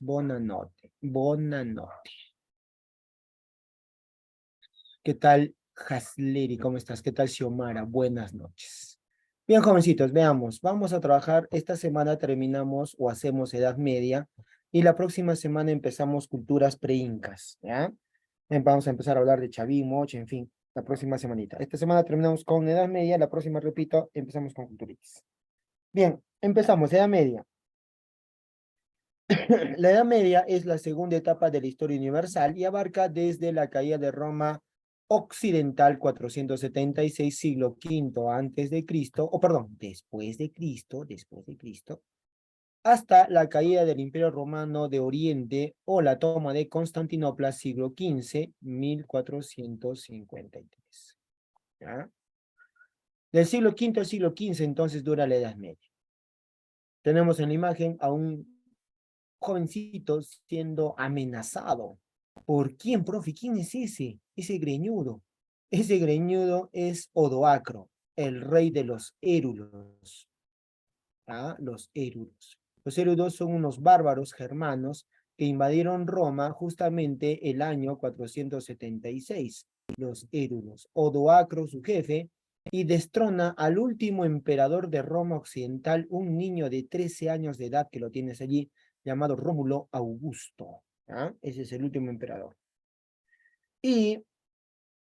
Buonanotte. Buonanotte. ¿Qué tal, Hasleri? ¿Cómo estás? ¿Qué tal, Xiomara? Buenas noches. Bien, jovencitos, veamos. Vamos a trabajar. Esta semana terminamos o hacemos Edad Media y la próxima semana empezamos culturas preincas, ¿ya? Vamos a empezar a hablar de Chavín, Moche, en fin, la próxima semanita. Esta semana terminamos con Edad Media, la próxima, repito, empezamos con culturitas. Bien, empezamos, Edad Media. La Edad Media es la segunda etapa de la historia universal y abarca desde la caída de Roma occidental 476, siglo V antes de Cristo, o perdón, después de Cristo, hasta la caída del Imperio Romano de Oriente o la toma de Constantinopla, siglo XV, 1453. ¿Ya? Del siglo V al siglo XV, entonces, dura la Edad Media. Tenemos en la imagen a un jovencito siendo amenazado. ¿Por quién, profe? ¿Quién es ese? Ese greñudo. Ese greñudo es Odoacro, el rey de los érulos. ¿Ah? Los érulos. Los érulos son unos bárbaros germanos que invadieron Roma justamente el año 476. Los érulos. Odoacro, su jefe, y destrona al último emperador de Roma Occidental, un niño de 13 años de edad que lo tienes allí, llamado Rómulo Augusto. ¿Ah? Ese es el último emperador. Y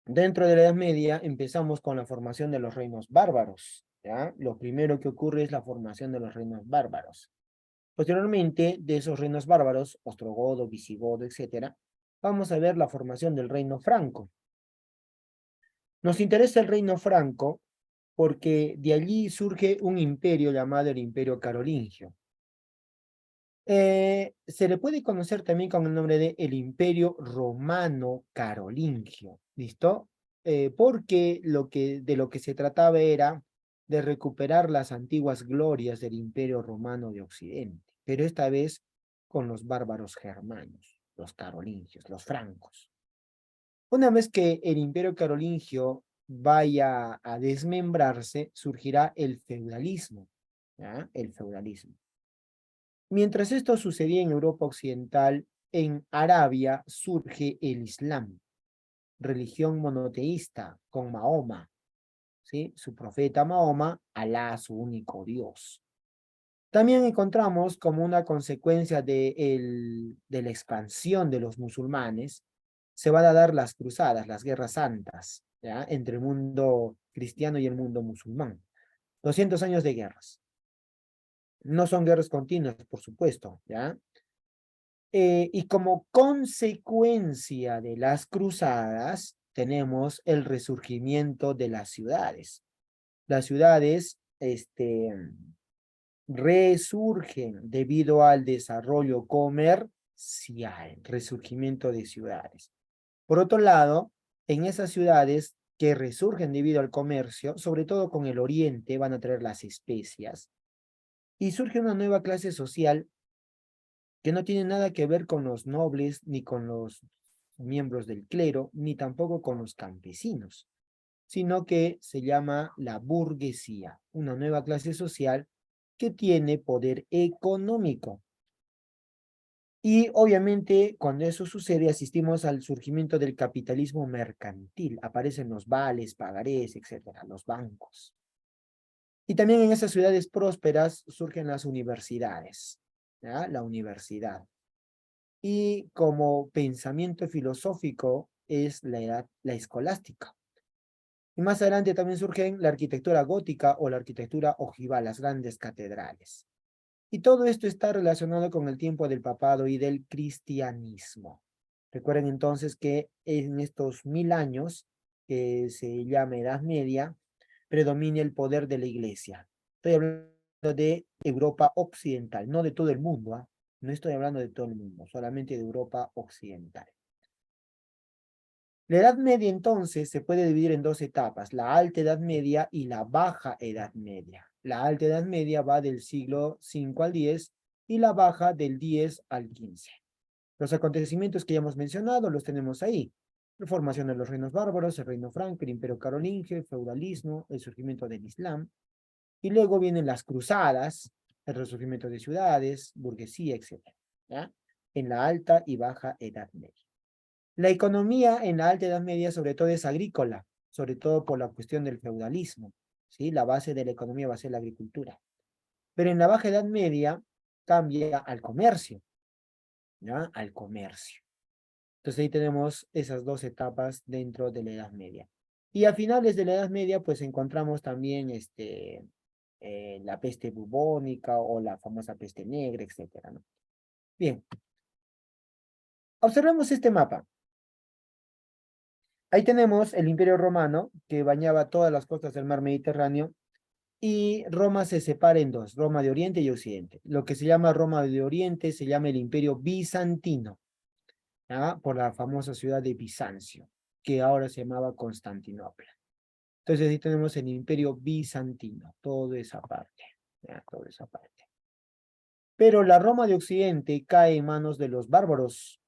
dentro de la Edad Media empezamos con la formación de los reinos bárbaros. ¿Ya? Lo primero que ocurre es la formación de los reinos bárbaros. Posteriormente, de esos reinos bárbaros, ostrogodo, visigodo, etc., vamos a ver la formación del reino franco. Nos interesa el reino franco porque de allí surge un imperio llamado el Imperio Carolingio. Se le puede conocer también con el nombre de el Imperio Romano Carolingio, ¿listo? Porque de lo que se trataba era de recuperar las antiguas glorias del Imperio Romano de Occidente, pero esta vez con los bárbaros germanos, los carolingios, los francos. Una vez que el Imperio Carolingio vaya a desmembrarse, surgirá el feudalismo, ¿ya? El feudalismo. Mientras esto sucedía en Europa Occidental, en Arabia surge el Islam, religión monoteísta con Mahoma, ¿sí? Su profeta Mahoma, Alá, su único Dios. También encontramos como una consecuencia de la expansión de los musulmanes, se van a dar las cruzadas, las guerras santas, ¿ya? Entre el mundo cristiano y el mundo musulmán. 200 años de guerras. No son guerras continuas, por supuesto, ¿ya? Y como consecuencia de las cruzadas, tenemos el resurgimiento de las ciudades. Las ciudades, resurgen debido al desarrollo comercial, resurgimiento de ciudades. Por otro lado, en esas ciudades que resurgen debido al comercio, sobre todo con el oriente, van a traer las especias, y surge una nueva clase social que no tiene nada que ver con los nobles, ni con los miembros del clero, ni tampoco con los campesinos, sino que se llama la burguesía, una nueva clase social que tiene poder económico. Y obviamente cuando eso sucede asistimos al surgimiento del capitalismo mercantil, aparecen los vales, pagarés, etcétera, los bancos. Y también en esas ciudades prósperas surgen las universidades, ¿ya? La universidad. Y como pensamiento filosófico es la escolástica. Y más adelante también surgen la arquitectura gótica o la arquitectura ojival, las grandes catedrales. Y todo esto está relacionado con el tiempo del papado y del cristianismo. Recuerden entonces que en estos 1000 años, que se llama Edad Media, predomina el poder de la iglesia. Estoy hablando de Europa Occidental, no de todo el mundo, ¿ah? No estoy hablando de todo el mundo, solamente de Europa Occidental. La Edad Media entonces se puede dividir en dos etapas, la Alta Edad Media y la Baja Edad Media. La Alta Edad Media va del siglo V al X y la Baja del X al XV. Los acontecimientos que ya hemos mencionado los tenemos ahí. La formación de los reinos bárbaros, el reino franco, el imperio carolingio, el feudalismo, el surgimiento del Islam. Y luego vienen las cruzadas, el resurgimiento de ciudades, burguesía, etc. ¿ya? En la Alta y Baja Edad Media. La economía en la Alta Edad Media sobre todo es agrícola, sobre todo por la cuestión del feudalismo, ¿sí? La base de la economía va a ser la agricultura. Pero en la Baja Edad Media cambia al comercio, ¿ya? Al comercio. Entonces ahí tenemos esas dos etapas dentro de la Edad Media. Y a finales de la Edad Media, pues encontramos también la peste bubónica o la famosa peste negra, etcétera, ¿no? Bien, observemos este mapa. Ahí tenemos el Imperio Romano, que bañaba todas las costas del mar Mediterráneo, y Roma se separa en dos, Roma de Oriente y Occidente. Lo que se llama Roma de Oriente se llama el Imperio Bizantino, ¿ya? Por la famosa ciudad de Bizancio, que ahora se llamaba Constantinopla. Entonces ahí tenemos el Imperio Bizantino, toda esa parte, ¿ya? Toda esa parte. Pero la Roma de Occidente cae en manos de los bárbaros,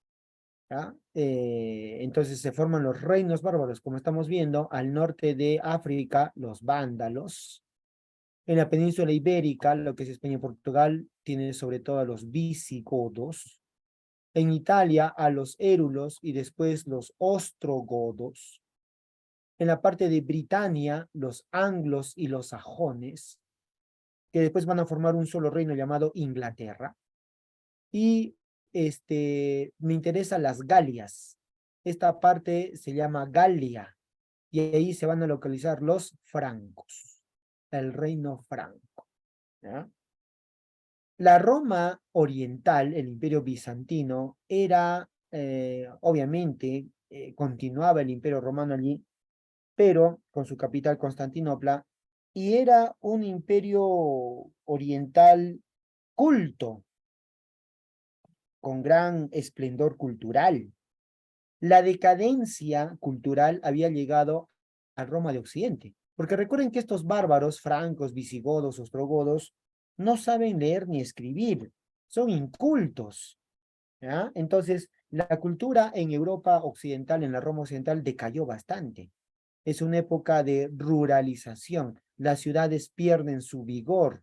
¿ya? Entonces se forman los reinos bárbaros, como estamos viendo, al norte de África, los vándalos. En la península ibérica, lo que es España y Portugal, tiene sobre todo a los visigodos. En Italia, a los érulos y después los ostrogodos. En la parte de Britania, los anglos y los sajones, que después van a formar un solo reino llamado Inglaterra. Y me interesan las Galias. Esta parte se llama Galia, y ahí se van a localizar los francos, el reino franco, ¿ya? La Roma oriental, el Imperio Bizantino, era, obviamente, continuaba el Imperio Romano allí, pero con su capital Constantinopla, y era un imperio oriental culto, con gran esplendor cultural. La decadencia cultural había llegado a Roma de Occidente, porque recuerden que estos bárbaros, francos, visigodos, ostrogodos, no saben leer ni escribir, son incultos, ¿ya? Entonces, la cultura en Europa occidental, en la Roma occidental, decayó bastante. Es una época de ruralización, las ciudades pierden su vigor,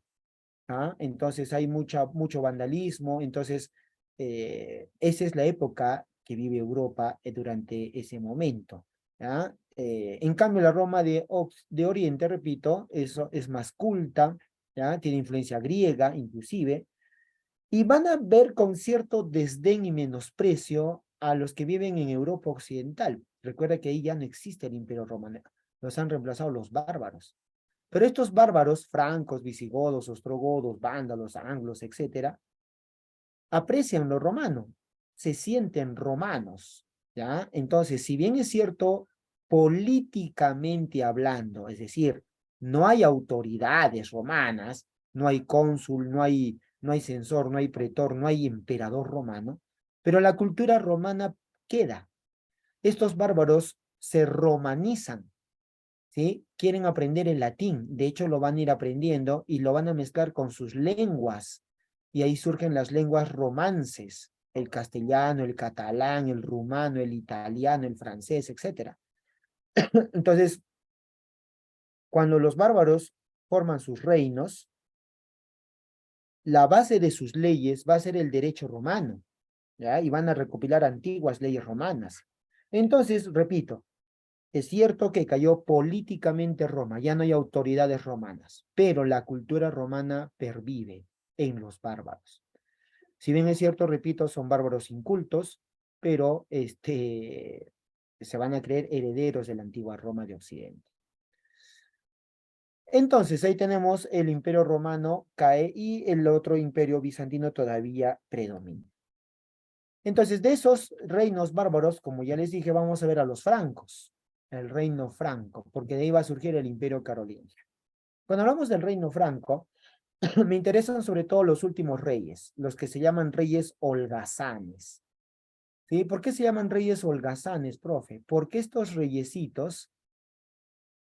¿ah? Entonces hay mucho vandalismo, entonces esa es la época que vive Europa durante ese momento, ¿ya? En cambio, la Roma de Oriente, repito, eso es más culta, ¿ya? Tiene influencia griega, inclusive, y van a ver con cierto desdén y menosprecio a los que viven en Europa occidental. Recuerda que ahí ya no existe el Imperio Romano, los han reemplazado los bárbaros. Pero estos bárbaros, francos, visigodos, ostrogodos, vándalos, anglos, etcétera, aprecian lo romano, se sienten romanos, ¿ya? Entonces, si bien es cierto, políticamente hablando, es decir, no hay autoridades romanas, no hay cónsul, no hay censor, no hay pretor, no hay emperador romano, pero la cultura romana queda. Estos bárbaros se romanizan, ¿sí? Quieren aprender el latín, de hecho lo van a ir aprendiendo y lo van a mezclar con sus lenguas, y ahí surgen las lenguas romances, el castellano, el catalán, el rumano, el italiano, el francés, etcétera. Entonces, cuando los bárbaros forman sus reinos, la base de sus leyes va a ser el derecho romano, ¿ya? Y van a recopilar antiguas leyes romanas. Entonces, repito, es cierto que cayó políticamente Roma, ya no hay autoridades romanas, pero la cultura romana pervive en los bárbaros. Si bien es cierto, repito, son bárbaros incultos, pero se van a creer herederos de la antigua Roma de Occidente. Entonces, ahí tenemos el imperio romano cae y el otro imperio bizantino todavía predomina. Entonces, de esos reinos bárbaros, como ya les dije, vamos a ver a los francos, el reino franco, porque de ahí va a surgir el imperio carolingio. Cuando hablamos del reino franco, me interesan sobre todo los últimos reyes, los que se llaman reyes holgazanes. ¿Sí? ¿Por qué se llaman reyes holgazanes, profe? Porque estos reyesitos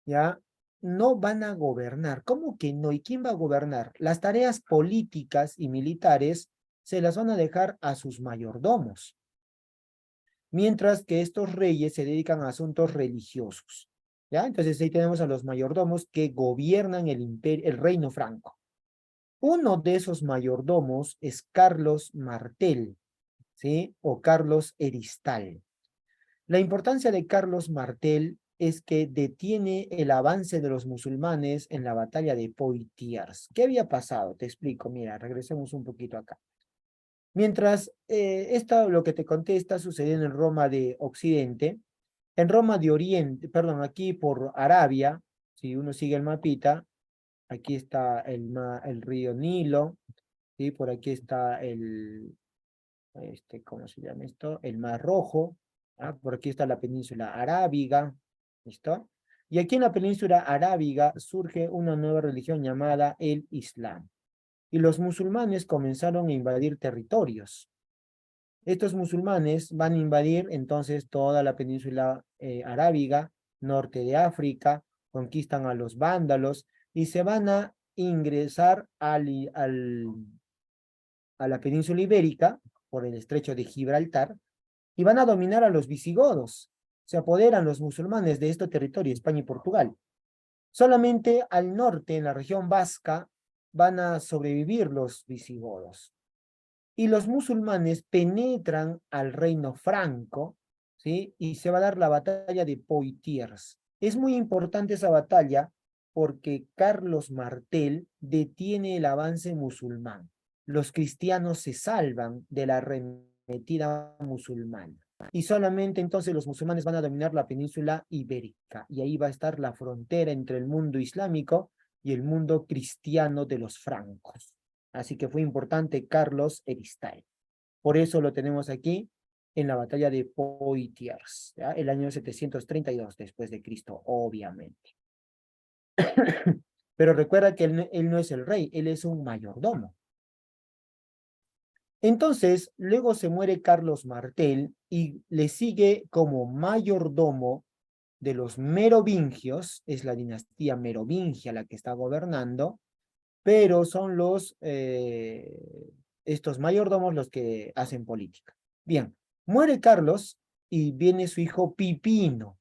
ya no van a gobernar. ¿Cómo que no? ¿Y quién va a gobernar? Las tareas políticas y militares se las van a dejar a sus mayordomos, mientras que estos reyes se dedican a asuntos religiosos. ¿Ya? Entonces ahí tenemos a los mayordomos que gobiernan el reino franco. Uno de esos mayordomos es Carlos Martel, ¿sí? O Carlos Eristal. La importancia de Carlos Martel es que detiene el avance de los musulmanes en la batalla de Poitiers. ¿Qué había pasado? Te explico, mira, regresemos un poquito acá. Mientras esto, lo que te conté, está sucediendo en Roma de Occidente, en Roma de Oriente, perdón, aquí por Arabia, si uno sigue el mapita, aquí está el río Nilo, ¿sí? Por aquí está ¿cómo se llama esto? El Mar Rojo, ¿ah? Por aquí está la península arábiga, ¿listo? Y aquí en la península arábiga surge una nueva religión llamada el Islam. Y los musulmanes comenzaron a invadir territorios. Estos musulmanes van a invadir entonces toda la península arábiga, norte de África, conquistan a los vándalos y se van a ingresar a la península ibérica por el estrecho de Gibraltar y van a dominar a los visigodos. Se apoderan los musulmanes de este territorio, España y Portugal. Solamente al norte, en la región vasca, van a sobrevivir los visigodos. Y los musulmanes penetran al reino franco, ¿sí? Y se va a dar la batalla de Poitiers. Es muy importante esa batalla porque Carlos Martel detiene el avance musulmán. Los cristianos se salvan de la arremetida musulmana. Y solamente entonces los musulmanes van a dominar la península ibérica. Y ahí va a estar la frontera entre el mundo islámico y el mundo cristiano de los francos. Así que fue importante Carlos Eristal. Por eso lo tenemos aquí en la batalla de Poitiers, ¿ya? El año 732 después de Cristo, obviamente. Pero recuerda que él no es el rey, él es un mayordomo. Entonces, luego se muere Carlos Martel y le sigue como mayordomo de los merovingios, es la dinastía merovingia la que está gobernando, pero son estos mayordomos los que hacen política. Bien, muere Carlos y viene su hijo Pipino.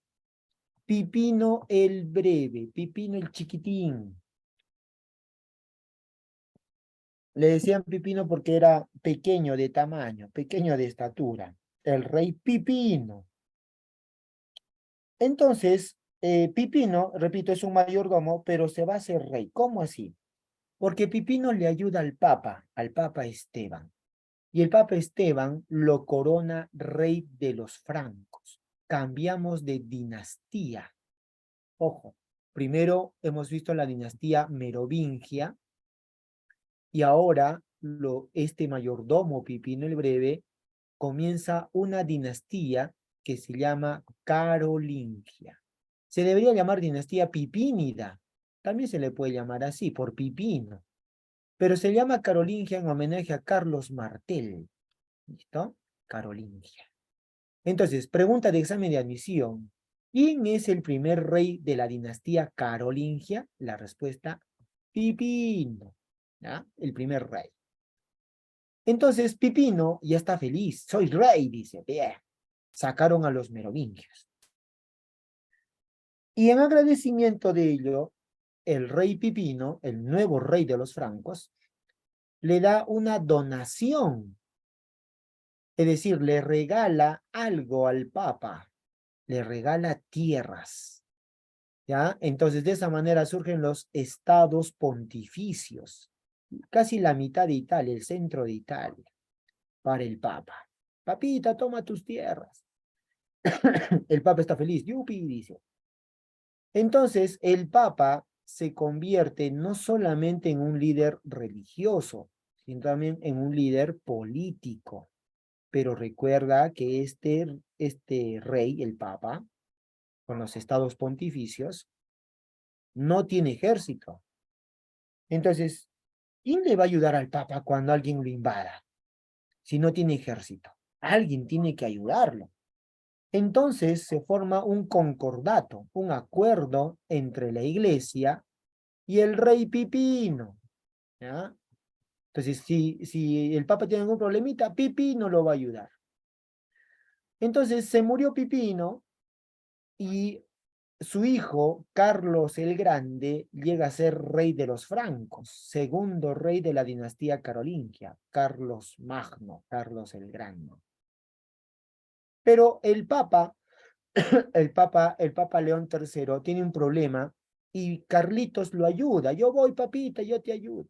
Pipino el breve, Pipino el chiquitín. Le decían Pipino porque era pequeño de tamaño, pequeño de estatura. El rey Pipino. Entonces, Pipino, repito, es un mayordomo, pero se va a hacer rey. ¿Cómo así? Porque Pipino le ayuda al Papa Esteban. Y el Papa Esteban lo corona rey de los francos. Cambiamos de dinastía. Ojo, primero hemos visto la dinastía merovingia y ahora este mayordomo Pipino el Breve comienza una dinastía que se llama carolingia. Se debería llamar dinastía pipínida. También se le puede llamar así, por Pipino. Pero se llama carolingia en homenaje a Carlos Martel. ¿Listo? Carolingia. Entonces, pregunta de examen de admisión. ¿Quién es el primer rey de la dinastía carolingia? La respuesta, Pipino. ¿Ya? El primer rey. Entonces, Pipino ya está feliz. Soy rey, dice. Bien. Sacaron a los merovingios. Y en agradecimiento de ello, el rey Pipino, el nuevo rey de los francos, le da una donación. Es decir, le regala algo al Papa, le regala tierras, ¿ya? Entonces, de esa manera surgen los estados pontificios, casi la mitad de Italia, el centro de Italia, para el Papa. Papita, toma tus tierras. El Papa está feliz, yupi, dice. Entonces, el Papa se convierte no solamente en un líder religioso, sino también en un líder político. Pero recuerda que este rey, el Papa, con los estados pontificios, no tiene ejército. Entonces, ¿quién le va a ayudar al Papa cuando alguien lo invada? Si no tiene ejército. Alguien tiene que ayudarlo. Entonces se forma un concordato, un acuerdo entre la iglesia y el rey Pipino. ¿Ya? Entonces, si el Papa tiene algún problemita, Pipino lo va a ayudar. Entonces se murió Pipino y su hijo, Carlos el Grande, llega a ser rey de los francos, segundo rey de la dinastía carolingia, Carlos Magno, Carlos el Grande. Pero el Papa León III tiene un problema y Carlitos lo ayuda. Yo voy, papita, yo te ayudo.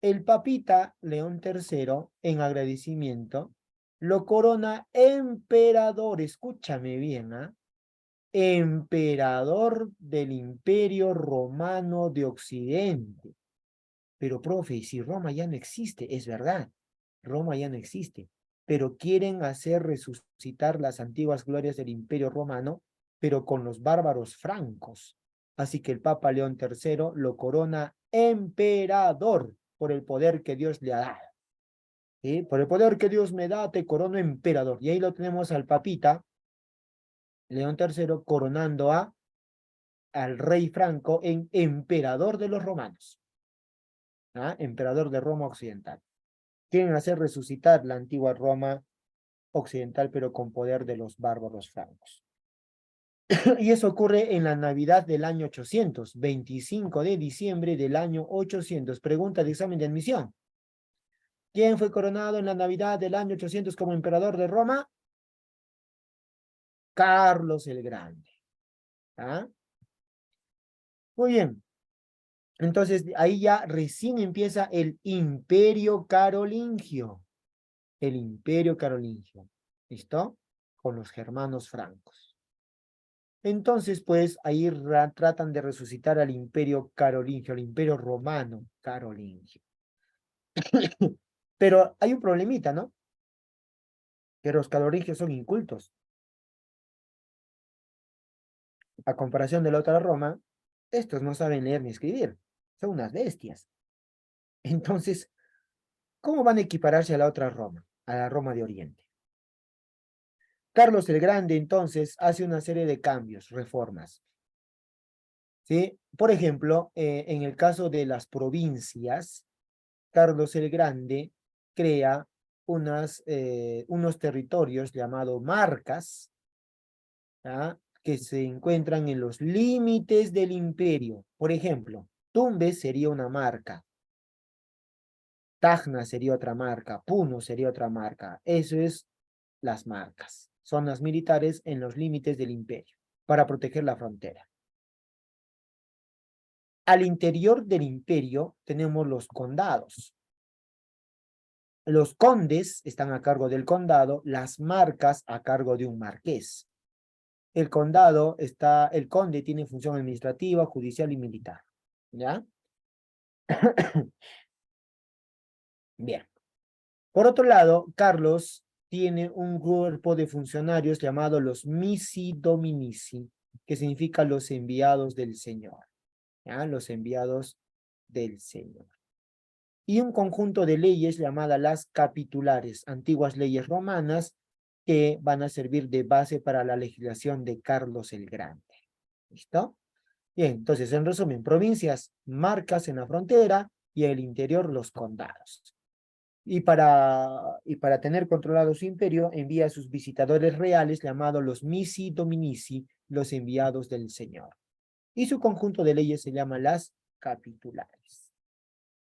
El papita León III, en agradecimiento, lo corona emperador, escúchame bien, ¿ah? Emperador del Imperio Romano de Occidente. Pero, profe, si Roma ya no existe, es verdad, Roma ya no existe, pero quieren hacer resucitar las antiguas glorias del Imperio Romano, pero con los bárbaros francos. Así que el Papa León III lo corona emperador por el poder que Dios le ha dado. ¿Sí? Por el poder que Dios me da, te corono emperador. Y ahí lo tenemos al papita León III coronando al rey Franco en emperador de los romanos. ¿Ah? Emperador de Roma Occidental. Quieren hacer resucitar la antigua Roma occidental, pero con poder de los bárbaros francos. Y eso ocurre en la Navidad del año 800, 25 de diciembre del año 800. Pregunta de examen de admisión. ¿Quién fue coronado en la Navidad del año 800 como emperador de Roma? Carlos el Grande. ¿Ah? Muy bien. Entonces, ahí ya recién empieza el Imperio Carolingio. El Imperio Carolingio. ¿Listo? Con los germanos francos. Entonces, pues, ahí tratan de resucitar al Imperio Carolingio, al Imperio Romano Carolingio. Pero hay un problemita, ¿no? Que los carolingios son incultos. A comparación de la otra Roma, estos no saben leer ni escribir. Son unas bestias. Entonces, ¿cómo van a equipararse a la otra Roma? A la Roma de Oriente. Carlos el Grande, entonces, hace una serie de cambios, reformas. ¿Sí? Por ejemplo, en el caso de las provincias, Carlos el Grande crea unos territorios llamados marcas, ¿ah? Que se encuentran en los límites del imperio. Por ejemplo, Tumbes sería una marca, Tacna sería otra marca, Puno sería otra marca. Eso es las marcas, zonas militares en los límites del imperio, para proteger la frontera. Al interior del imperio tenemos los condados. Los condes están a cargo del condado, las marcas a cargo de un marqués. El conde tiene función administrativa, judicial y militar. ¿Ya? Bien. Por otro lado, Carlos tiene un grupo de funcionarios llamado los Missi Dominici, que significa los enviados del Señor. ¿Ya? Los enviados del Señor. Y un conjunto de leyes llamadas las capitulares, antiguas leyes romanas, que van a servir de base para la legislación de Carlos el Grande. ¿Listo? Bien, entonces, en resumen, provincias, marcas en la frontera y en el interior los condados. Y para tener controlado su imperio, envía a sus visitadores reales llamados los Missi Dominici, los enviados del Señor. Y su conjunto de leyes se llama las capitulares.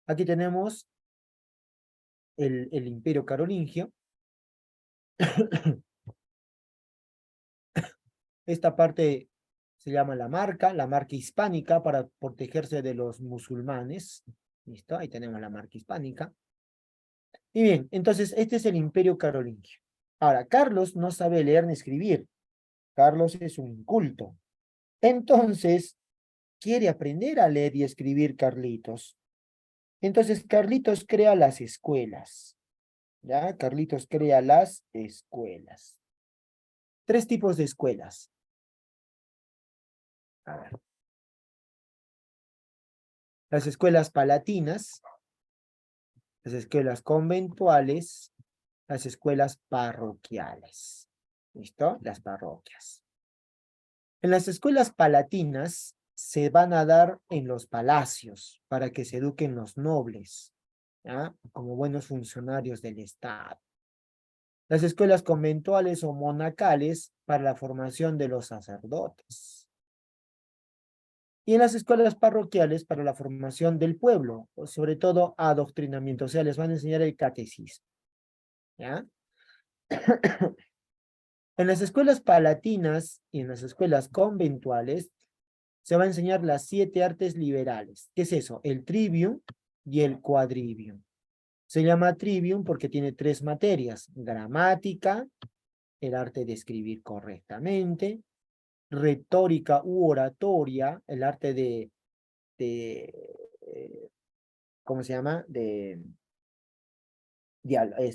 Aquí tenemos el imperio carolingio. Esta parte se llama la marca hispánica para protegerse de los musulmanes. ¿Listo? Ahí tenemos la marca hispánica. Y bien, entonces este es el imperio carolingio. Ahora, Carlos no sabe leer ni escribir. Carlos es un inculto. Entonces, quiere aprender a leer y escribir Carlitos. Entonces, Carlitos crea las escuelas. ¿Ya? Carlitos crea las escuelas. Tres tipos de escuelas. A ver. Las escuelas palatinas, las escuelas conventuales, las escuelas parroquiales. ¿Listo? Las parroquias. En las escuelas palatinas se van a dar en los palacios para que se eduquen los nobles, ¿ya? Como buenos funcionarios del Estado. Las escuelas conventuales o monacales para la formación de los sacerdotes. Y en las escuelas parroquiales para la formación del pueblo, sobre todo adoctrinamiento, o sea, les van a enseñar el catecismo, ¿ya? En las escuelas palatinas y en las escuelas conventuales se va a enseñar las 7 artes liberales. ¿Qué es eso? El trivium y el quadrivium. Se llama trivium porque tiene 3 materias: gramática, el arte de escribir correctamente; retórica u oratoria, el arte de ¿cómo se llama? De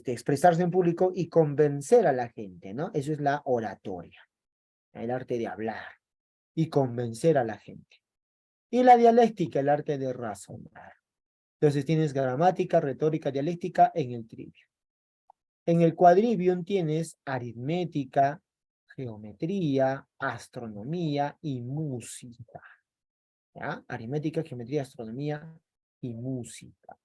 expresarse en público y convencer a la gente, ¿no? Eso es la oratoria, el arte de hablar y convencer a la gente. Y la dialéctica, el arte de razonar. Entonces tienes gramática, retórica, dialéctica en el trivium. En el quadrivium tienes aritmética, geometría, astronomía y música. ¿Ya? Aritmética, geometría, astronomía y música.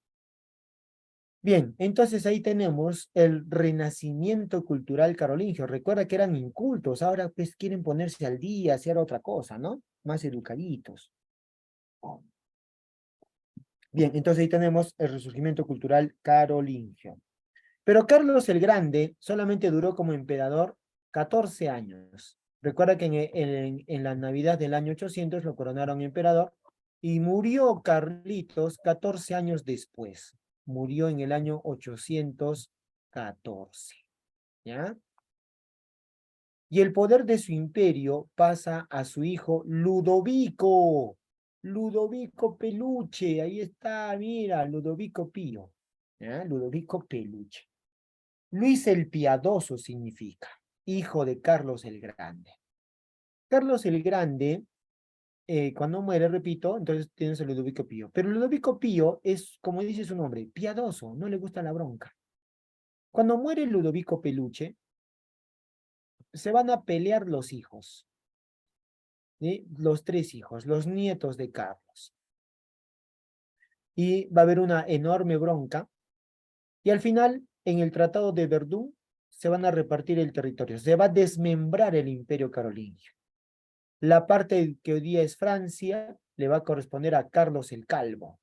Bien, entonces ahí tenemos el renacimiento cultural carolingio. Recuerda que eran incultos, ahora pues quieren ponerse al día, hacer otra cosa, ¿no? Más educaditos. Bien, entonces ahí tenemos el resurgimiento cultural carolingio. Pero Carlos el Grande solamente duró como emperador 14 años. Recuerda que en la Navidad del año 800 lo coronaron emperador y murió Carlitos 14 años después. Murió en el año 814. ¿Ya? Y el poder de su imperio pasa a su hijo Ludovico. Ludovico Peluche, ahí está, mira, Ludovico Pío. ¿Ya? Ludovico Peluche. Luis el Piadoso significa hijo de Carlos el Grande. Carlos el Grande, cuando muere, repito, entonces tienes a Ludovico Pío. Pero Ludovico Pío es, como dice su nombre, piadoso, no le gusta la bronca. Cuando muere Ludovico Peluche, se van a pelear los hijos, ¿sí? Los 3 hijos, los nietos de Carlos. Y va a haber una enorme bronca. Y al final, en el Tratado de Verdún, se van a repartir el territorio. Se va a desmembrar el imperio carolingio. La parte que hoy día es Francia le va a corresponder a Carlos el Calvo.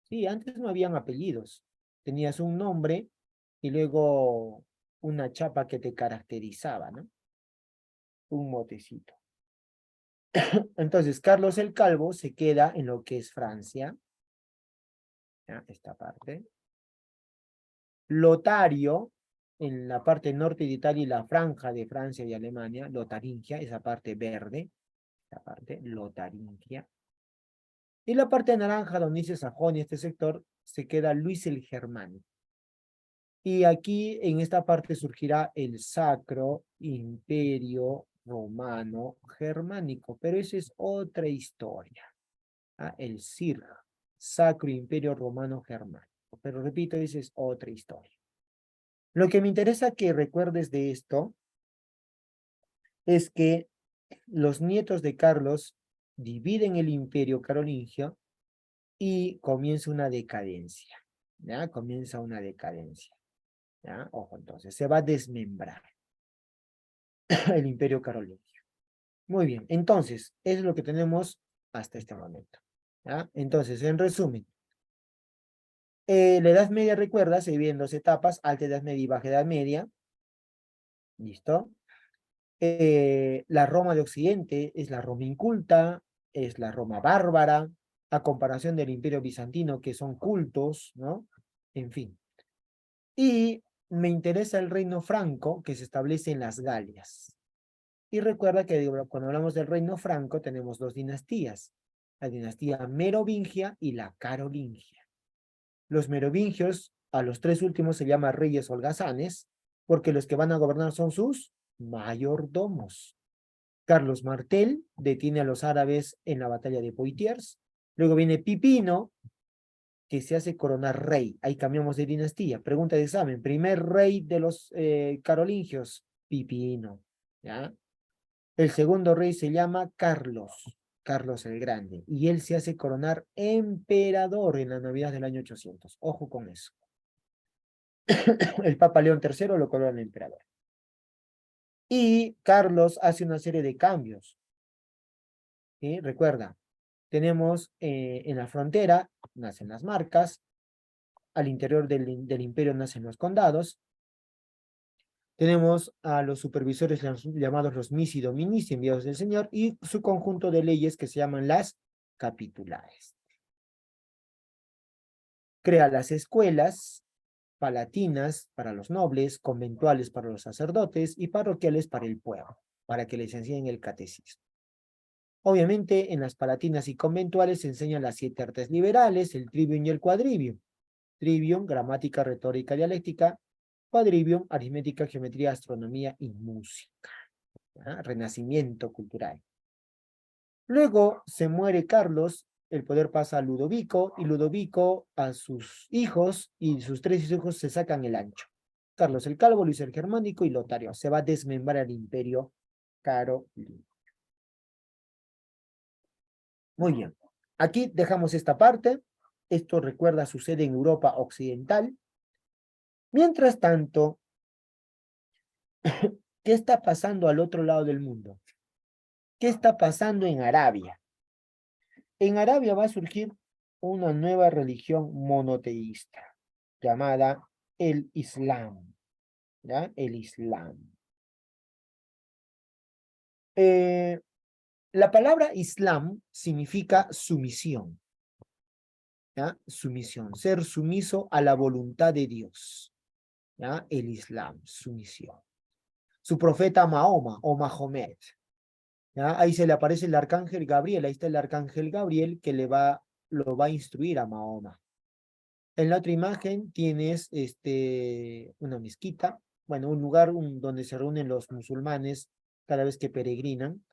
Sí, antes no habían apellidos. Tenías un nombre y luego una chapa que te caracterizaba, ¿no? Un motecito. Entonces, Carlos el Calvo se queda en lo que es Francia. ¿Ya? Esta parte. Lotario, en la parte norte de Italia y la franja de Francia y Alemania, Lotaringia, esa parte verde, esta parte, Lotaringia. Y la parte naranja, donde dice Sajonia, este sector, se queda Luis el Germánico. Y aquí, en esta parte, surgirá el Sacro Imperio Romano Germánico. Pero esa es otra historia. ¿Ah? El SIR, Sacro Imperio Romano Germánico. Pero repito, esa es otra historia. Lo que me interesa que recuerdes de esto es que los nietos de Carlos dividen el imperio carolingio y comienza una decadencia, ¿ya? Comienza una decadencia, ¿ya? Ojo, entonces, se va a desmembrar el imperio carolingio. Muy bien, entonces, es lo que tenemos hasta este momento, ¿ya? Entonces, en resumen, la Edad Media, recuerda, se divide en 2 etapas: Alta Edad Media y Baja Edad Media. ¿Listo? La Roma de Occidente es la Roma inculta, es la Roma bárbara, a comparación del Imperio Bizantino, que son cultos, ¿no? En fin. Y me interesa el reino franco, que se establece en las Galias. Y recuerda que cuando hablamos del reino franco tenemos 2 dinastías, la dinastía merovingia y la carolingia. Los merovingios, a los 3 últimos se llama reyes holgazanes, porque los que van a gobernar son sus mayordomos. Carlos Martel detiene a los árabes en la batalla de Poitiers. Luego viene Pipino, que se hace coronar rey. Ahí cambiamos de dinastía. Pregunta de examen. Primer rey de los carolingios, Pipino. ¿Ya? El segundo rey se llama Carlos, Carlos el Grande. Y él se hace coronar emperador en la Navidad del año 800. Ojo con eso. El Papa León III lo corona emperador. Y Carlos hace una serie de cambios. ¿Sí? Recuerda, Tenemos en la frontera, nacen las marcas, al interior del imperio nacen los condados. Tenemos a los supervisores llamados los misi dominici, enviados del Señor, y su conjunto de leyes que se llaman las capitulares. Crea las escuelas palatinas para los nobles, conventuales para los sacerdotes y parroquiales para el pueblo, para que les enseñen el catecismo. Obviamente, en las palatinas y conventuales se enseñan las 7 artes liberales, el trivium y el quadrivium. Trivium, gramática, retórica, dialéctica. Quadrivium, aritmética, geometría, astronomía y música. Renacimiento cultural. Luego se muere Carlos, el poder pasa a Ludovico, y Ludovico a sus hijos, y sus 3 hijos se sacan el ancho. Carlos el Calvo, Luis el Germánico y Lotario. Se va a desmembrar el imperio carolingio. Muy bien. Aquí dejamos esta parte. Esto, recuerda, sucede en Europa Occidental. Mientras tanto, ¿qué está pasando al otro lado del mundo? ¿Qué está pasando en Arabia? En Arabia va a surgir una nueva religión monoteísta llamada el Islam. ¿Ya? El Islam. La palabra Islam significa sumisión. ¿Ya? Sumisión, ser sumiso a la voluntad de Dios. ¿Ya? El Islam, sumisión. Su profeta Mahoma o Mahomet. ¿Ya? Ahí se le aparece el arcángel Gabriel, ahí está el arcángel Gabriel que lo va a instruir a Mahoma. En la otra imagen tienes una mezquita, bueno, un lugar donde se reúnen los musulmanes cada vez que peregrinan.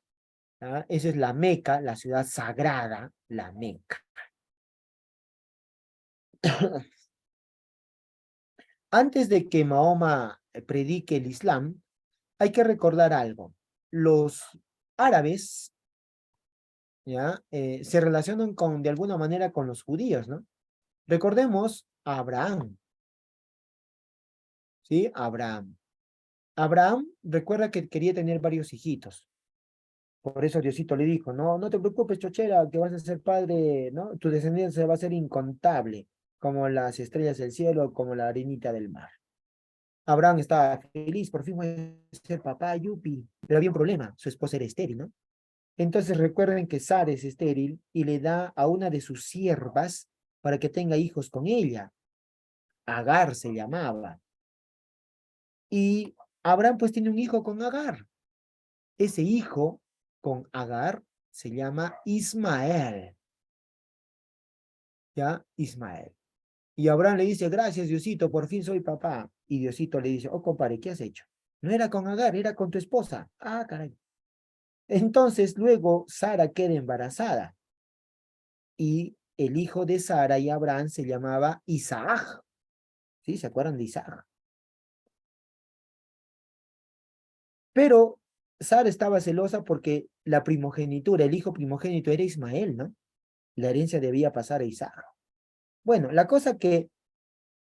¿Ya? Esa es la Meca, la ciudad sagrada, la Meca. Antes de que Mahoma predique el Islam, hay que recordar algo. Los árabes, ¿ya? Se relacionan de alguna manera con los judíos, ¿no? Recordemos a Abraham, ¿sí? Abraham. Abraham recuerda que quería tener varios hijitos. Por eso Diosito le dijo, no, no te preocupes, chochera, que vas a ser padre, ¿no? Tu descendencia va a ser incontable, como las estrellas del cielo, como la arenita del mar. Abraham estaba feliz, por fin voy a ser papá, yupi. Pero había un problema, su esposa era estéril, ¿no? Entonces recuerden que Sara es estéril y le da a una de sus siervas para que tenga hijos con ella. Agar se llamaba. Y Abraham pues tiene un hijo con Agar. Ese hijo con Agar se llama Ismael. ¿Ya? Ismael. Y Abraham le dice, gracias Diosito, por fin soy papá. Y Diosito le dice, oh compadre, ¿qué has hecho? No era con Agar, era con tu esposa. Ah, caray. Entonces luego Sara queda embarazada. Y el hijo de Sara y Abraham se llamaba Isaac. ¿Sí? ¿Se acuerdan de Isaac? Pero Sara estaba celosa porque la primogenitura, el hijo primogénito era Ismael, ¿no? La herencia debía pasar a Isaac. Bueno, la cosa que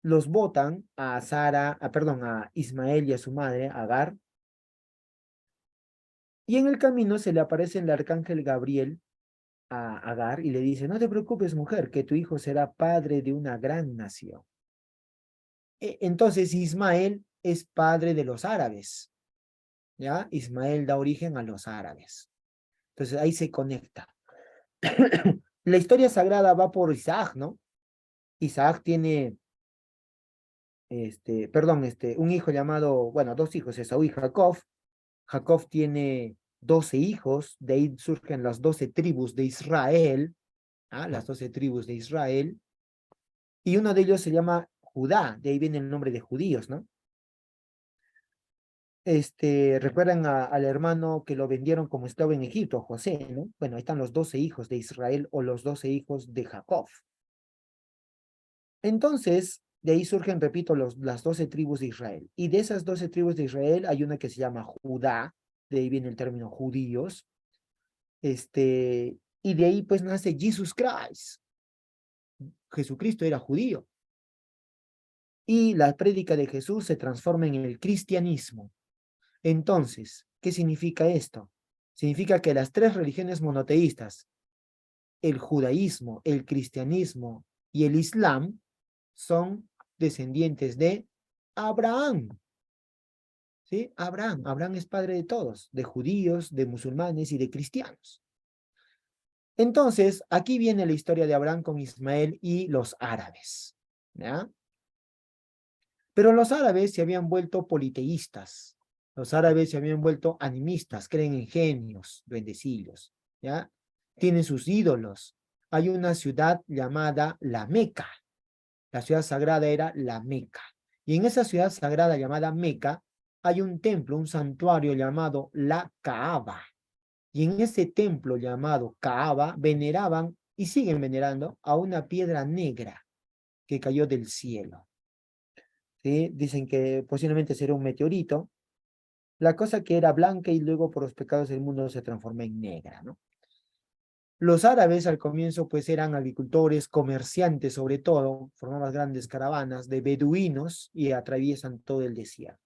los botan a Sara, perdón, a Ismael y a su madre, Agar, y en el camino se le aparece el arcángel Gabriel a Agar y le dice, no te preocupes, mujer, que tu hijo será padre de una gran nación. Entonces Ismael es padre de los árabes, ¿ya? Ismael da origen a los árabes. Entonces ahí se conecta. La historia sagrada va por Isaac, ¿no? Isaac tiene, un hijo llamado, bueno, 2 hijos, Esaú y Jacob. Jacob tiene 12 hijos, de ahí surgen las 12 tribus de Israel, las 12 tribus de Israel, y uno de ellos se llama Judá, de ahí viene el nombre de judíos, ¿no? Recuerdan al hermano que lo vendieron como esclavo en Egipto, José, ¿no? Bueno, ahí están los 12 hijos de Israel o los 12 hijos de Jacob. Entonces, de ahí surgen, repito, las 12 tribus de Israel. Y de esas 12 tribus de Israel hay una que se llama Judá, de ahí viene el término judíos, y de ahí pues nace Jesus Christ. Jesucristo era judío. Y la prédica de Jesús se transforma en el cristianismo. Entonces, ¿qué significa esto? Significa que las 3 religiones monoteístas, el judaísmo, el cristianismo y el islam son descendientes de Abraham. ¿Sí? Abraham es padre de todos, de judíos, de musulmanes y de cristianos. Entonces, aquí viene la historia de Abraham con Ismael y los árabes, ¿ya? Pero los árabes se habían vuelto politeístas, los árabes se habían vuelto animistas, creen en genios, duendecillos, ¿ya? Tienen sus ídolos. Hay una ciudad llamada La Meca, la ciudad sagrada era La Meca. Y en esa ciudad sagrada llamada Meca hay un templo, un santuario llamado la Kaaba. Y en ese templo llamado Kaaba veneraban y siguen venerando a una piedra negra que cayó del cielo. ¿Sí? Dicen que posiblemente será un meteorito. La cosa que era blanca y luego por los pecados del mundo se transformó en negra, ¿no? Los árabes al comienzo pues eran agricultores, comerciantes sobre todo, formaban grandes caravanas de beduinos y atraviesan todo el desierto.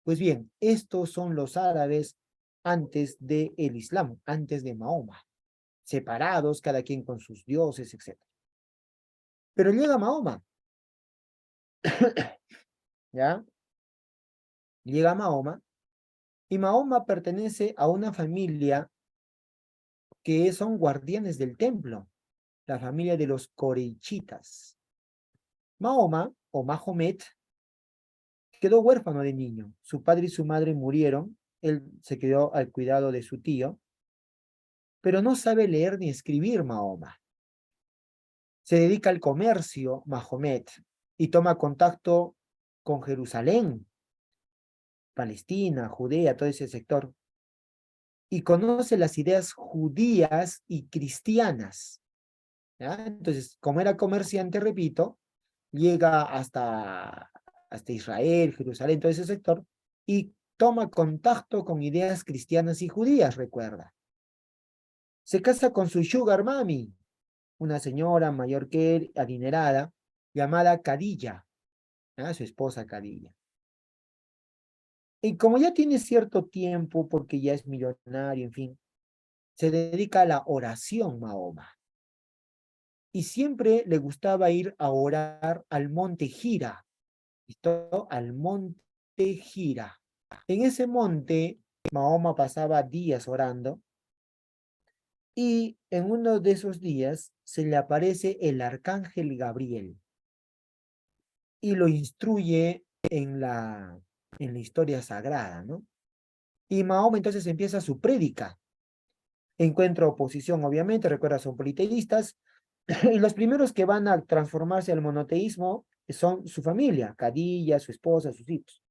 Pues bien, estos son los árabes antes del Islam, antes de Mahoma, separados, cada quien con sus dioses, etc. Pero llega Mahoma, ¿ya? Llega Mahoma, y Mahoma pertenece a una familia que son guardianes del templo, la familia de los coreichitas. Mahoma, o Mahomet, quedó huérfano de niño. Su padre y su madre murieron. Él se quedó al cuidado de su tío, pero no sabe leer ni escribir Mahoma. Se dedica al comercio, Mahomet, y toma contacto con Jerusalén, Palestina, Judea, todo ese sector, y conoce las ideas judías y cristianas. ¿Ya? Entonces, como era comerciante, repito, llega hasta Israel, Jerusalén, todo ese sector, y toma contacto con ideas cristianas y judías, recuerda. Se casa con su sugar mami, una señora mayor que él, adinerada, llamada Khadija, ¿ya? Su esposa Khadija. Y como ya tiene cierto tiempo, porque ya es millonario, en fin, se dedica a la oración, Mahoma. Y siempre le gustaba ir a orar al monte Gira. ¿Listo? Al monte Gira. En ese monte, Mahoma pasaba días orando y en uno de esos días se le aparece el arcángel Gabriel y lo instruye en la historia sagrada, ¿no? Y Mahoma entonces empieza su prédica. Encuentra oposición, obviamente, recuerda, son politeístas, y los primeros que van a transformarse al monoteísmo son su familia, Khadija, su esposa, sus hijos.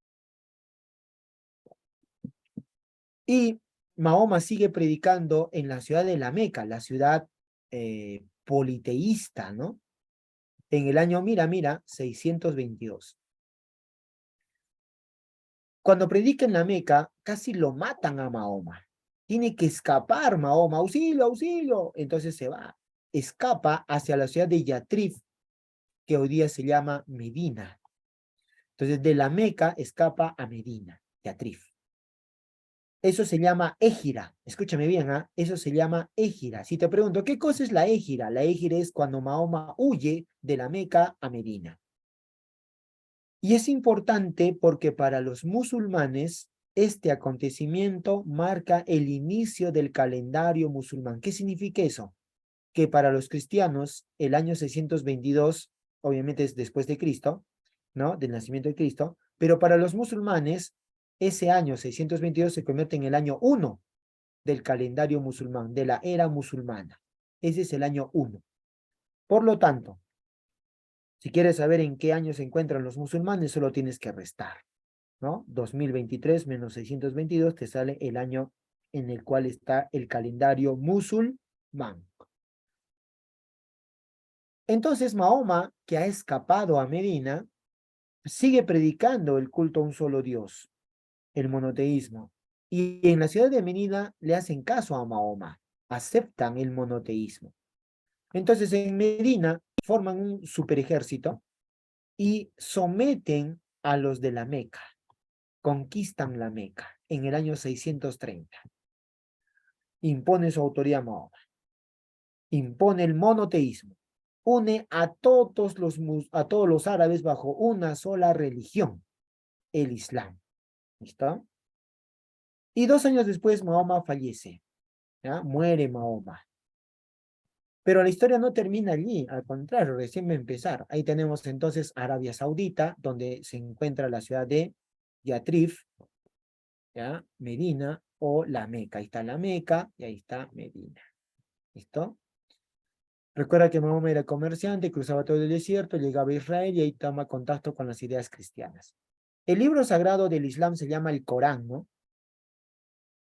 Y Mahoma sigue predicando en la ciudad de la Meca, la ciudad politeísta, ¿no? En el año, mira, 622. Cuando predica en la Meca, casi lo matan a Mahoma. Tiene que escapar Mahoma, auxilio, auxilio. Entonces se va, escapa hacia la ciudad de Yatrib, que hoy día se llama Medina. Entonces de la Meca escapa a Medina, Yatrib. Eso se llama égira. Escúchame bien, ¿ah? Eso se llama égira. Si te pregunto, ¿qué cosa es la égira? La égira es cuando Mahoma huye de la Meca a Medina. Y es importante porque para los musulmanes este acontecimiento marca el inicio del calendario musulmán. ¿Qué significa eso? Que para los cristianos el año 622, obviamente es después de Cristo, ¿no? Del nacimiento de Cristo, pero para los musulmanes ese año 622 se convierte en el año 1 del calendario musulmán, de la era musulmana. Ese es el año 1. Por lo tanto, si quieres saber en qué año se encuentran los musulmanes, solo tienes que restar, ¿no? 2023 menos 622 te sale el año en el cual está el calendario musulmán. Entonces Mahoma, que ha escapado a Medina, sigue predicando el culto a un solo Dios, el monoteísmo. Y en la ciudad de Medina le hacen caso a Mahoma, aceptan el monoteísmo. Entonces en Medina forman un super ejército y someten a los de la Meca, conquistan la Meca en el año 630. Impone su autoridad a Mahoma. impone el monoteísmo, une a todos los árabes bajo una sola religión, el Islam. ¿Listo? Y 2 años después Mahoma fallece, ¿ya? Muere Mahoma. Pero la historia no termina allí, al contrario, recién va a empezar. Ahí tenemos entonces Arabia Saudita, donde se encuentra la ciudad de Yatrib, ¿ya? Medina, o la Meca. Ahí está la Meca y ahí está Medina. ¿Listo? Recuerda que Mahoma era comerciante, cruzaba todo el desierto, llegaba a Israel y ahí toma contacto con las ideas cristianas. El libro sagrado del Islam se llama el Corán, ¿no?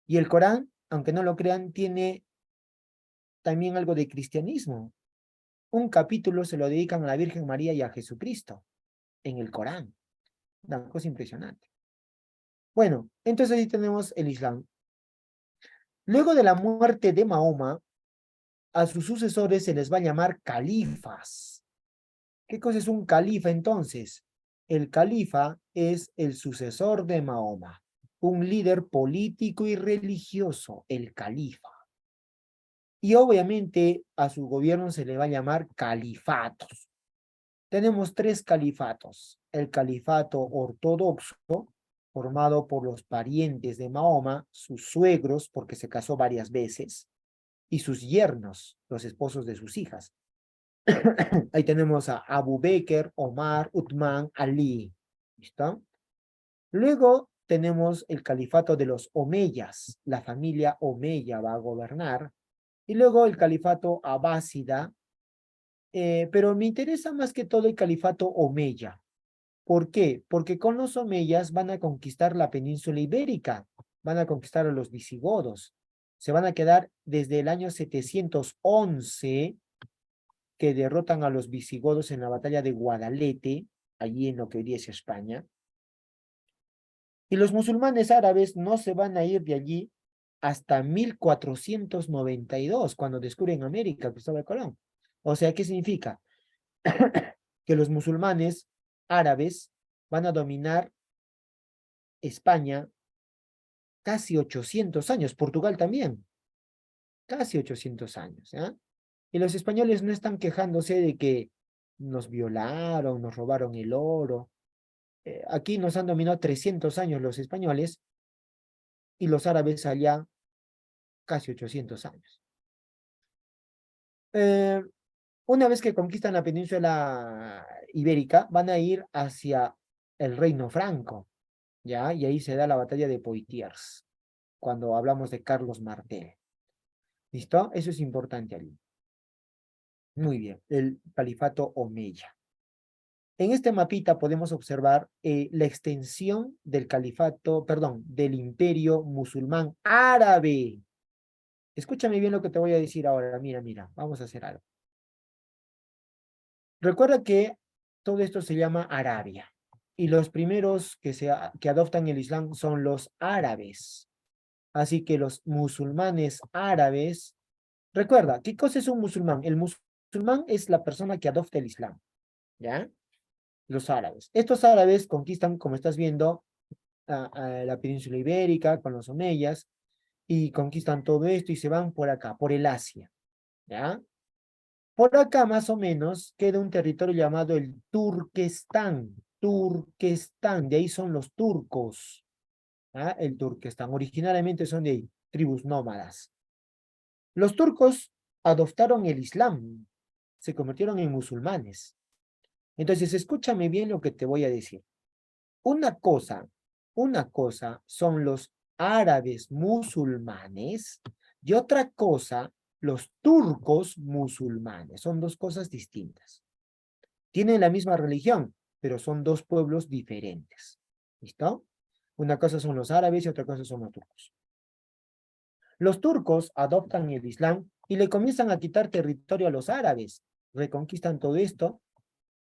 Y el Corán, aunque no lo crean, tiene también algo de cristianismo. Un capítulo se lo dedican a la Virgen María y a Jesucristo en el Corán. Una cosa impresionante. Bueno, entonces ahí tenemos el Islam. Luego de la muerte de Mahoma, a sus sucesores se les va a llamar califas. ¿Qué cosa es un califa entonces? El califa es el sucesor de Mahoma, un líder político y religioso, el califa. Y obviamente a su gobierno se le va a llamar califatos. Tenemos 3 califatos. El califato ortodoxo, formado por los parientes de Mahoma, sus suegros, porque se casó varias veces, y sus yernos, los esposos de sus hijas. Ahí tenemos a Abu Bakr, Omar, Uthman, Ali. ¿Listo? Luego tenemos el califato de los Omeyas. La familia Omeya va a gobernar. Y luego el califato Abásida. Pero me interesa más que todo el califato Omeya. ¿Por qué? Porque con los Omeyas van a conquistar la península ibérica. Van a conquistar a los visigodos. Se van a quedar desde el año 711 que derrotan a los visigodos en la batalla de Guadalete, allí en lo que hoy día es España. Y los musulmanes árabes no se van a ir de allí hasta 1492, cuando descubren América, Cristóbal Colón. O sea, ¿qué significa? Que los musulmanes árabes van a dominar España casi 800 años, Portugal también, casi 800 años. ¿Eh? Y los españoles no están quejándose de que nos violaron, nos robaron el oro. Aquí nos han dominado 300 años los españoles y los árabes allá casi 800 años. Eh, una vez que conquistan la península ibérica, van a ir hacia el reino franco, ¿ya? Y ahí se da la batalla de Poitiers, cuando hablamos de Carlos Martel. ¿Listo? Eso es importante allí. Muy bien, el califato Omeya. En este mapita podemos observar la extensión del califato, perdón, del imperio musulmán árabe. Escúchame bien lo que te voy a decir ahora. Mira, mira, vamos a hacer algo. Recuerda que todo esto se llama Arabia. Y los primeros que adoptan el Islam son los árabes. Así que los musulmanes árabes. Recuerda, ¿qué cosa es un musulmán? El musulmán es la persona que adopta el Islam. ¿Ya? Los árabes. Estos árabes conquistan, como estás viendo, a la península ibérica con los omeyas y conquistan todo esto y se van por acá, por el Asia. ¿Ya? Por acá más o menos queda un territorio llamado el Turquestán. Turquestán, de ahí son los turcos. ¿Ah? El Turquestán, originariamente son de ahí, tribus nómadas. Los turcos adoptaron el Islam, se convirtieron en musulmanes. Entonces, escúchame bien lo que te voy a decir. Una cosa, una cosa son los árabes musulmanes y otra cosa los turcos musulmanes. Son 2 cosas distintas. Tienen la misma religión, pero son 2 pueblos diferentes. ¿Listo? Una cosa son los árabes y otra cosa son los turcos. Los turcos adoptan el Islam y le comienzan a quitar territorio a los árabes. Reconquistan todo esto,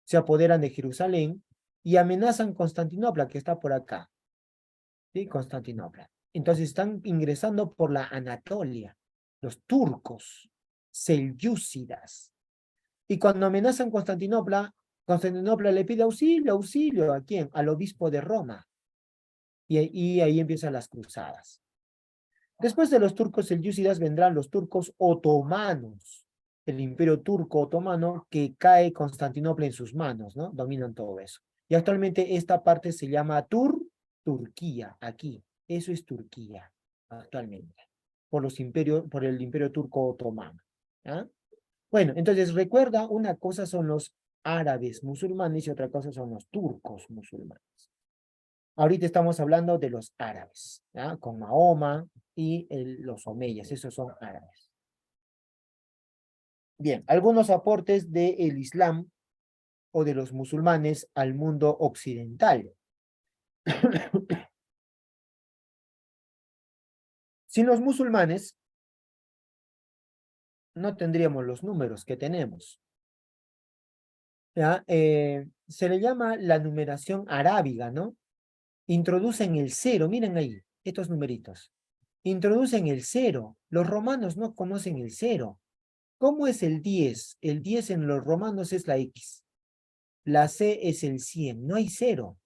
se apoderan de Jerusalén y amenazan Constantinopla, que está por acá. ¿Sí? Constantinopla. Entonces están ingresando por la Anatolia, los turcos, selyúcidas. Y cuando amenazan Constantinopla, Constantinopla le pide auxilio, auxilio, ¿a quién? Al obispo de Roma. Y ahí empiezan las cruzadas. Después de los turcos selyúcidas vendrán los turcos otomanos. el imperio turco otomano, que cae Constantinopla en sus manos, ¿no? Dominan todo eso. Y actualmente esta parte se llama Turquía, aquí. Eso es Turquía, actualmente, por el imperio turco otomano. ¿Ah? Bueno, entonces recuerda, una cosa son los árabes musulmanes y otra cosa son los turcos musulmanes. Ahorita estamos hablando de los árabes, ¿ya? Con Mahoma y los omeyas, esos son árabes. Bien, algunos aportes del Islam o de los musulmanes al mundo occidental. Sin los musulmanes, no tendríamos los números que tenemos. ¿Ya? Se le llama la numeración arábiga, ¿no? Introducen el cero, miren ahí, estos numeritos. Introducen el cero. Los romanos no conocen el cero. ¿Cómo es el 10? El 10 en los romanos es la X. La C es el 100, no hay cero.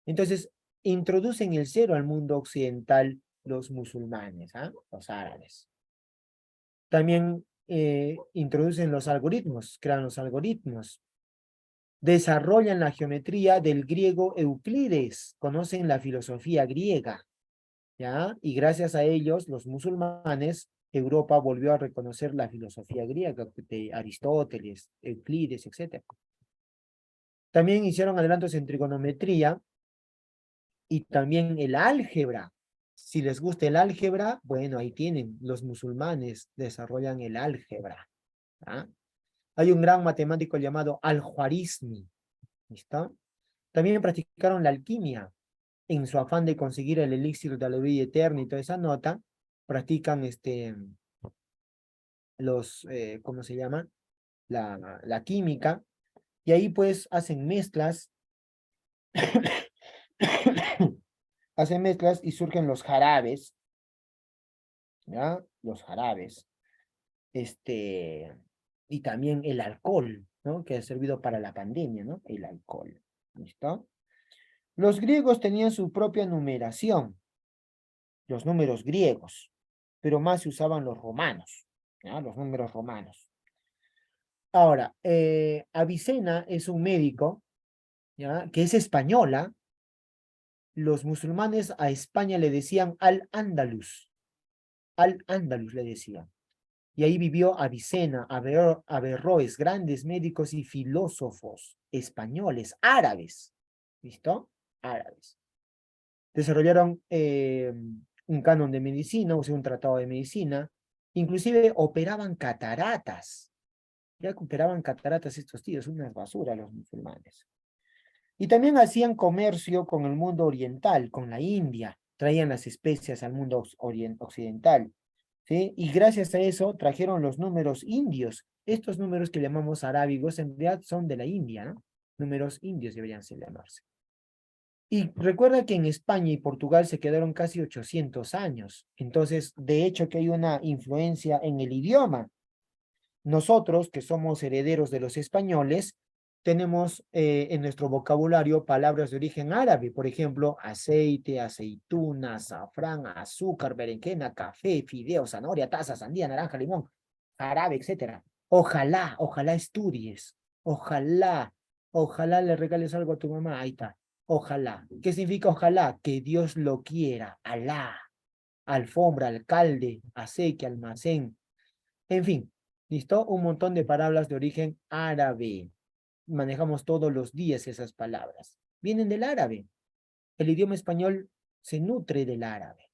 Entonces, introducen el cero al mundo occidental los musulmanes, ¿ah? Los árabes. También introducen los algoritmos, crean los algoritmos. Desarrollan la geometría del griego Euclides, conocen la filosofía griega, ¿ya? Y gracias a ellos, los musulmanes, Europa volvió a reconocer la filosofía griega de Aristóteles, Euclides, etc. También hicieron adelantos en trigonometría y también el álgebra. Si les gusta el álgebra, bueno, ahí tienen, los musulmanes desarrollan el álgebra. ¿Ah? Hay un gran matemático llamado Al-Khwarizmi, ¿listo? También practicaron la alquimia en su afán de conseguir el elixir de la vida eterna y toda esa nota, practican ¿cómo se llama? La química, y ahí pues hacen mezclas, hacen mezclas y surgen los jarabes, ¿ya? Los jarabes, y también el alcohol, ¿no? Que ha servido para la pandemia, ¿no? El alcohol, ¿listo? Los griegos tenían su propia numeración, los números griegos, pero más se usaban los romanos, ¿ya? Los números romanos. Ahora, Avicena es un médico, ¿ya? Que es española. Los musulmanes a España le decían Al-Ándalus. Al-Ándalus le decían. Y ahí vivió Avicena, Averroes, grandes médicos y filósofos españoles, árabes. ¿Listo? Árabes. Desarrollaron un canon de medicina, o sea, un tratado de medicina. Inclusive operaban cataratas. Ya operaban cataratas estos tíos, unas basuras los musulmanes. Y también hacían comercio con el mundo oriental, con la India. Traían las especias al mundo occidental. ¿Sí? Y gracias a eso trajeron los números indios. Estos números que llamamos arábigos en realidad son de la India, ¿no? Números indios deberían llamarse. Y recuerda que en España y Portugal se quedaron casi 800 años. Entonces, de hecho que hay una influencia en el idioma. Nosotros, que somos herederos de los españoles, tenemos en nuestro vocabulario palabras de origen árabe, por ejemplo, aceite, aceituna, azafrán, azúcar, berenjena, café, fideo, zanahoria, taza, sandía, naranja, limón, jarabe, etc. Ojalá, ojalá estudies, ojalá le regales algo a tu mamá, ahí está, ojalá. ¿Qué significa ojalá? Que Dios lo quiera, Alá, alfombra, alcalde, aceque, almacén, en fin, ¿listo? Un montón de palabras de origen árabe. Manejamos todos los días esas palabras. Vienen del árabe. El idioma español se nutre del árabe.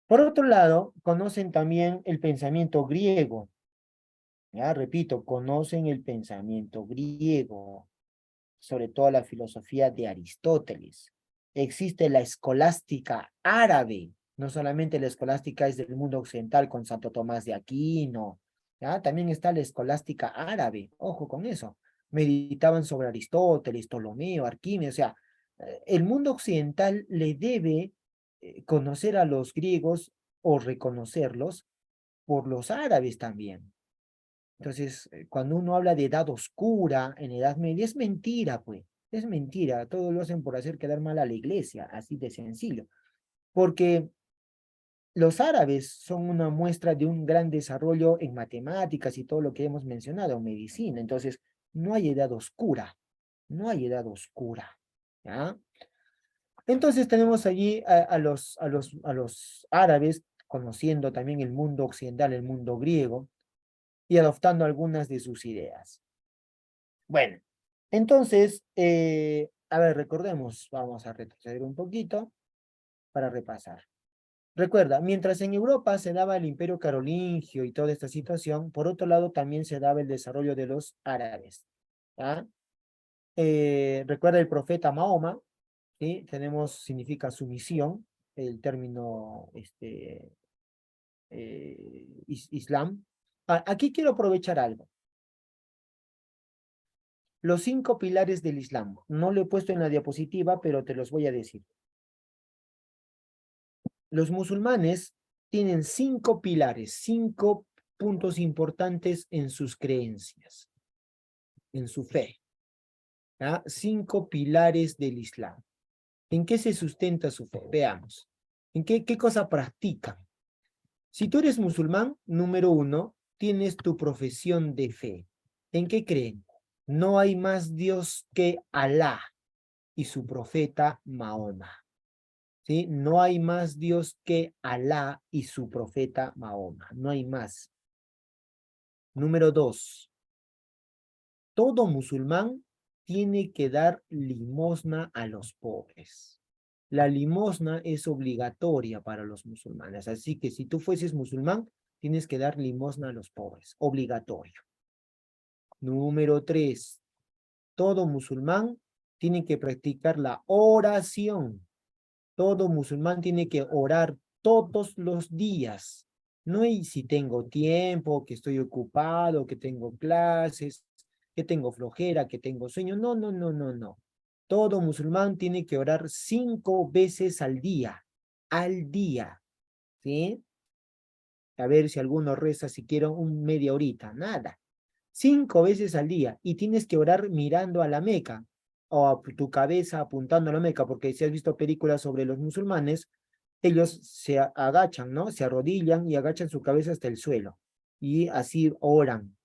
Por otro lado, conocen también el pensamiento griego. Ya, repito, conocen el pensamiento griego, sobre todo la filosofía de Aristóteles. Existe la escolástica árabe, no solamente la escolástica es del mundo occidental con Santo Tomás de Aquino, ¿ya? También está la escolástica árabe, ojo con eso. Meditaban sobre Aristóteles, Ptolomeo, Arquímedes, o sea, el mundo occidental le debe conocer a los griegos o reconocerlos por los árabes también. Entonces, cuando uno habla de edad oscura en Edad Media, es mentira, pues. Es mentira. Todos lo hacen por hacer quedar mal a la iglesia, así de sencillo. Porque los árabes son una muestra de un gran desarrollo en matemáticas y todo lo que hemos mencionado, en medicina. Entonces, no hay edad oscura, no hay edad oscura, ¿ya? Entonces tenemos allí a los árabes conociendo también el mundo occidental, el mundo griego, y adoptando algunas de sus ideas. Bueno, entonces, a ver, recordemos, vamos a retroceder un poquito para repasar. Recuerda, mientras en Europa se daba el imperio carolingio y toda esta situación, por otro lado también se daba el desarrollo de los árabes. ¿Ya? Recuerda el profeta Mahoma, ¿sí? Tenemos, significa sumisión, el término Islam. Aquí quiero aprovechar algo. Los 5 pilares del Islam. No lo he puesto en la diapositiva, pero te los voy a decir. Los musulmanes tienen 5 pilares, 5 puntos importantes en sus creencias, en su fe. ¿Ya? 5 pilares del Islam. ¿En qué se sustenta su fe? Veamos. ¿En qué cosa practican? Si tú eres musulmán, número 1, tienes tu profesión de fe. ¿En qué creen? No hay más Dios que Alá y su profeta Mahoma. ¿Sí? No hay más Dios que Alá y su profeta Mahoma. No hay más. Número 2, todo musulmán tiene que dar limosna a los pobres. La limosna es obligatoria para los musulmanes, así que si tú fueses musulmán, tienes que dar limosna a los pobres, obligatorio. Número 3, todo musulmán tiene que practicar la oración. Todo musulmán tiene que orar todos los días. No hay si tengo tiempo, que estoy ocupado, que tengo clases, que tengo flojera, que tengo sueño. No, no, no, no, no. Todo musulmán tiene que orar 5 veces al día, ¿sí? A ver si alguno reza siquiera un media horita, nada. 5 veces al día y tienes que orar mirando a la Meca o a tu cabeza apuntando a la Meca, porque si has visto películas sobre los musulmanes, ellos se agachan, ¿no? Se arrodillan y agachan su cabeza hasta el suelo y así oran,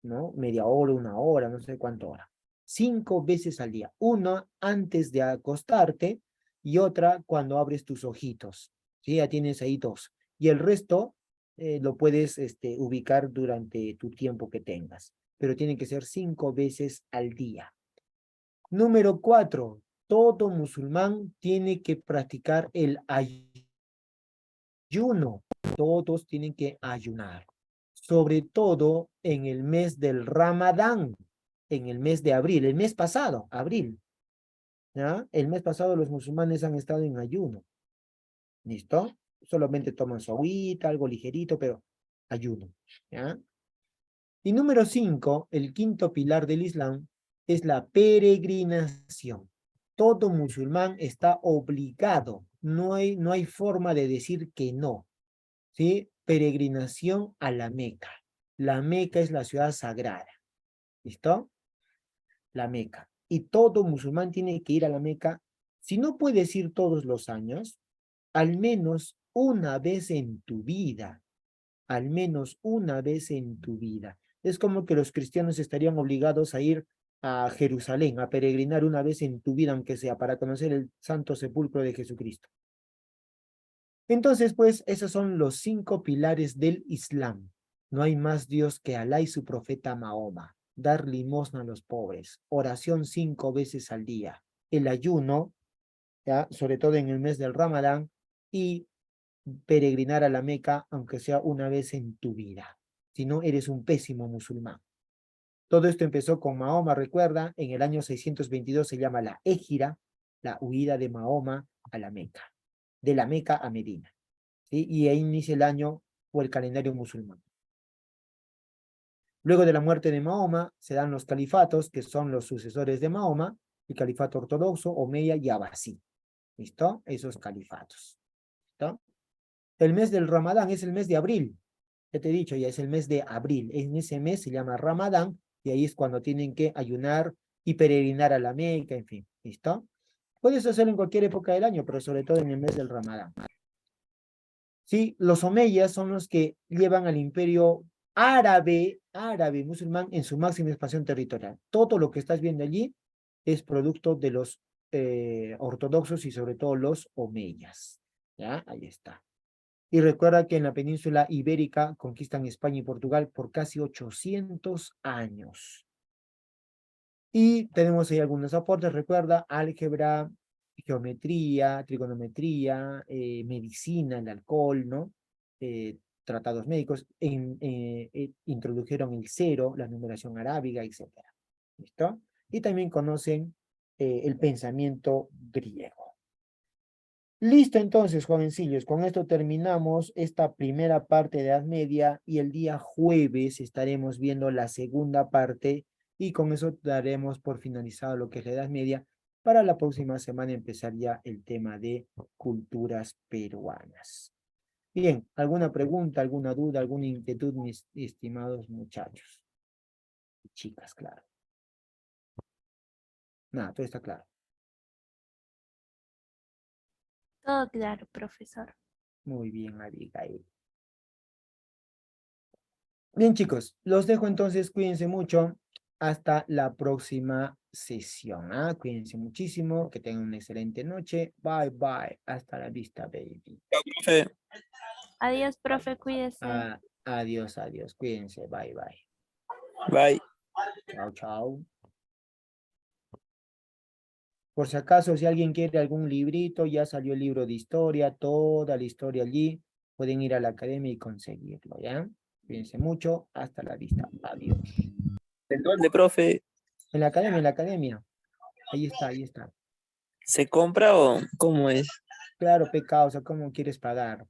¿no? Media hora, 1 hora, no sé cuánto hora. 5 veces al día, una antes de acostarte y otra cuando abres tus ojitos, ¿sí? Ya tienes ahí 2. Y el resto lo puedes ubicar durante tu tiempo que tengas, pero tiene que ser 5 veces al día. Número 4, todo musulmán tiene que practicar el ayuno. Todos tienen que ayunar, sobre todo en el mes del Ramadán, en el mes de abril, el mes pasado, abril, ¿ya? El mes pasado los musulmanes han estado en ayuno, ¿listo? Solamente toman su agüita, algo ligerito, pero ayuno, ¿ya? Y número 5, el quinto pilar del Islam, es la peregrinación. Todo musulmán está obligado, no hay forma de decir que no, ¿sí? Peregrinación a la Meca. La Meca es la ciudad sagrada, ¿listo? La Meca. Y todo musulmán tiene que ir a la Meca. Si no puedes ir todos los años, al menos una vez en tu vida, al menos una vez en tu vida. Es como que los cristianos estarían obligados a ir a Jerusalén, a peregrinar una vez en tu vida, aunque sea para conocer el santo sepulcro de Jesucristo. Entonces, pues, esos son los 5 pilares del Islam. No hay más Dios que Alá y su profeta Mahoma. Dar limosna a los pobres. Oración 5 veces al día. El ayuno, ¿ya? Sobre todo en el mes del Ramadán. Y peregrinar a la Meca, aunque sea una vez en tu vida. Si no, eres un pésimo musulmán. Todo esto empezó con Mahoma, recuerda, en el año 622 se llama la Égira, la huida de Mahoma a la Meca. De la Meca a Medina. ¿Sí? Y ahí inicia el año o el calendario musulmán. Luego de la muerte de Mahoma se dan los califatos, que son los sucesores de Mahoma, el califato ortodoxo, Omeya y Abasí. ¿Listo? Esos califatos. ¿Listo? El mes del Ramadán es el mes de abril. Ya te he dicho, ya es el mes de abril. En ese mes se llama Ramadán y ahí es cuando tienen que ayunar y peregrinar a la Meca, en fin. ¿Listo? Puedes hacerlo en cualquier época del año, pero sobre todo en el mes del Ramadán. ¿sí? Los omeyas son los que llevan al imperio árabe, musulmán, en su máxima expansión territorial. Todo lo que estás viendo allí es producto de los ortodoxos y sobre todo los omeyas. ¿Ya? Ahí está. Y recuerda que en la península ibérica conquistan España y Portugal por casi 800 años. Y tenemos ahí algunos aportes, recuerda, álgebra, geometría, trigonometría, medicina, el alcohol, ¿no? Tratados médicos, introdujeron el cero, la numeración arábiga, etcétera. ¿Listo? Y también conocen el pensamiento griego. Listo, entonces, jovencillos, con esto terminamos esta primera parte de Edad Media y el día jueves estaremos viendo la segunda parte y con eso daremos por finalizado lo que es la Edad Media. Para la próxima semana empezar ya el tema de culturas peruanas. Bien, ¿alguna pregunta, alguna duda, alguna inquietud, mis estimados muchachos? Chicas, claro. Nada, todo está claro. Todo claro, profesor. Muy bien, Abigail. Bien, chicos, los dejo entonces, cuídense mucho. Hasta la próxima sesión. ¿Ah? Cuídense muchísimo, que tengan una excelente noche. Bye, bye. Hasta la vista, baby. Profe, Adiós, profe, cuídese. Adiós, adiós. Cuídense. Bye, bye. bye. Chao, chao. Por si acaso, si alguien quiere algún librito, ya salió el libro de historia, toda la historia allí. Pueden ir a la academia y conseguirlo, ¿ya? Cuídense mucho. Hasta la vista. Adiós. ¿En dónde, profe? En la academia, en la academia. Ahí está, ahí está. ¿Se compra o cómo es? Claro, pecado, o sea, ¿cómo quieres pagar?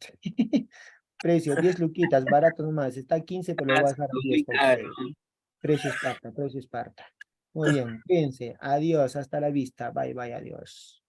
Precio, 10 luquitas, barato nomás. Está a 15, pero lo voy a dejar a 10 Muy por caro. ustedes. Precio Esparta, precio Esparta. Muy bien, cuídense. Adiós, hasta la vista. Bye, bye, adiós.